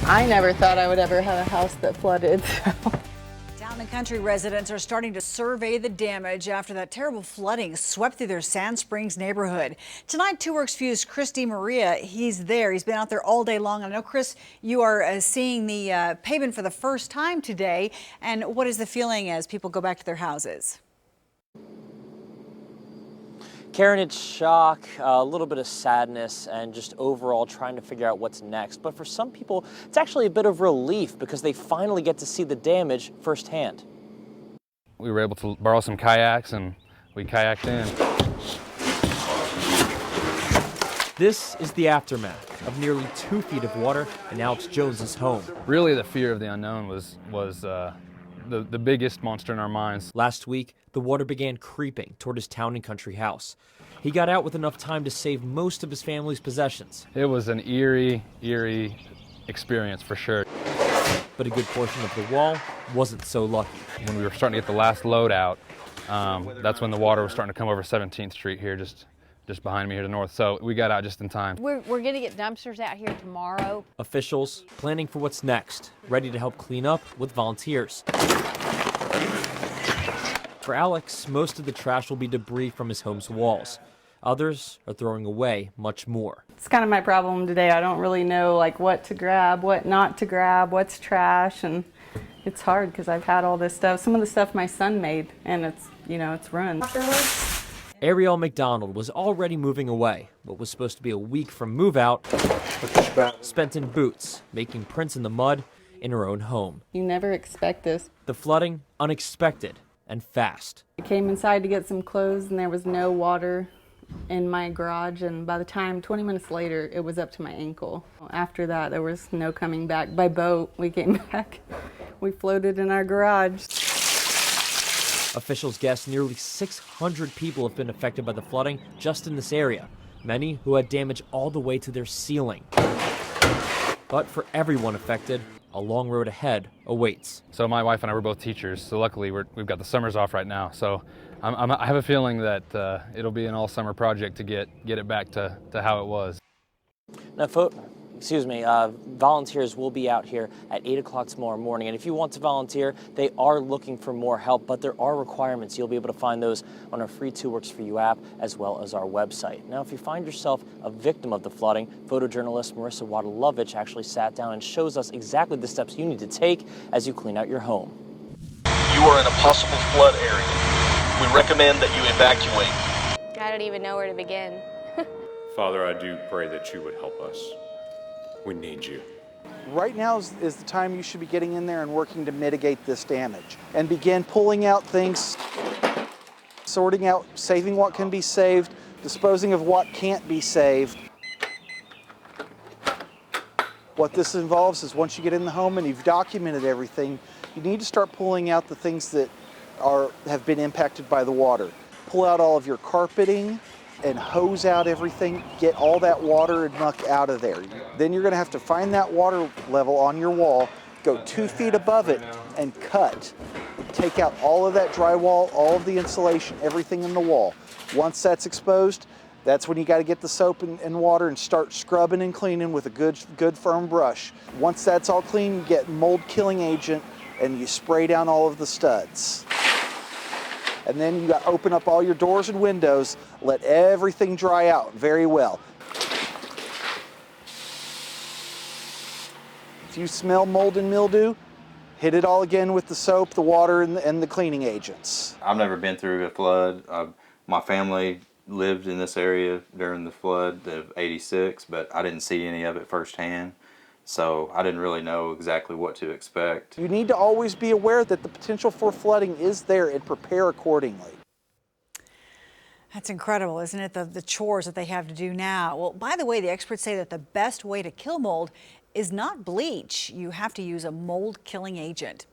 I never thought I would ever have a house that flooded. Town and country residents are starting to survey the damage after that terrible flooding swept through their Sand Springs neighborhood. Tonight, 2 Works View's Chris Maria, he's there. He's been out there all day long. I know, Chris, you are seeing the pavement for the first time today. And what is the feeling as people go back to their houses? Karen, it's shock, a little bit of sadness, and just overall trying to figure out what's next. But for some people, it's actually a bit of relief because they finally get to see the damage firsthand. We were able to borrow some kayaks and we kayaked in. This is the aftermath of nearly 2 feet of water in Alex Jones's home. Really, the fear of the unknown was the biggest monster in our minds. Last week, the water began creeping toward his town and country house. He got out with enough time to save most of his family's possessions. It was an eerie experience for sure. But a good portion of the wall wasn't so lucky. When we were starting to get the last load out, that's when the water was starting to come over 17th Street here, just behind me here to the north. So we got out just in time. We're going to get dumpsters out here tomorrow. Officials planning for what's next, ready to help clean up with volunteers. For Alex, most of the trash will be debris from his home's walls. Others are throwing away much more. It's kind of my problem today. I don't really know what to grab, what not to grab, what's trash, and it's hard because I've had all this stuff. Some of the stuff my son made, and it's ruined. Ariel McDonald was already moving away. What was supposed to be a week from move out spent in boots, making prints in the mud in her own home. You never expect this. The flooding, unexpected and fast. I came inside to get some clothes and there was no water in my garage, and by the time 20 minutes later it was up to my ankle. After that there was no coming back. By boat we came back. We floated in our garage. Officials guess nearly 600 people have been affected by the flooding just in this area, many who had damage all the way to their ceiling. But for everyone affected, a long road ahead awaits. So my wife and I were both teachers, so luckily we've got the summers off right now. So I have a feeling that it'll be an all-summer project to get it back to how it was. Now, volunteers will be out here at 8 o'clock tomorrow morning. And if you want to volunteer, they are looking for more help, but there are requirements. You'll be able to find those on our free 2 Works For You app, as well as our website. Now, if you find yourself a victim of the flooding, photojournalist Marissa Wadalovich actually sat down and shows us exactly the steps you need to take as you clean out your home. You are in a possible flood area. We recommend that you evacuate. I don't even know where to begin. Father, I do pray that you would help us. We need you. Right now is the time you should be getting in there and working to mitigate this damage and begin pulling out things, sorting out, saving what can be saved, disposing of what can't be saved. What this involves is once you get in the home and you've documented everything, you need to start pulling out the things that have been impacted by the water. Pull out all of your carpeting and hose out everything, get all that water and muck out of there. Then you're gonna have to find that water level on your wall, go 2 feet above it and cut. Take out all of that drywall, all of the insulation, everything in the wall. Once that's exposed, that's when you gotta get the soap and water and start scrubbing and cleaning with a good firm brush. Once that's all clean, you get mold killing agent and you spray down all of the studs. And then you got to open up all your doors and windows, let everything dry out very well. If you smell mold and mildew, hit it all again with the soap, the water, and the cleaning agents. I've never been through a flood. My family lived in this area during the flood of '86, but I didn't see any of it firsthand. So I didn't really know exactly what to expect. You need to always be aware that the potential for flooding is there and prepare accordingly. That's incredible, isn't it? The chores that they have to do now. Well, by the way, the experts say that the best way to kill mold is not bleach. You have to use a mold killing agent.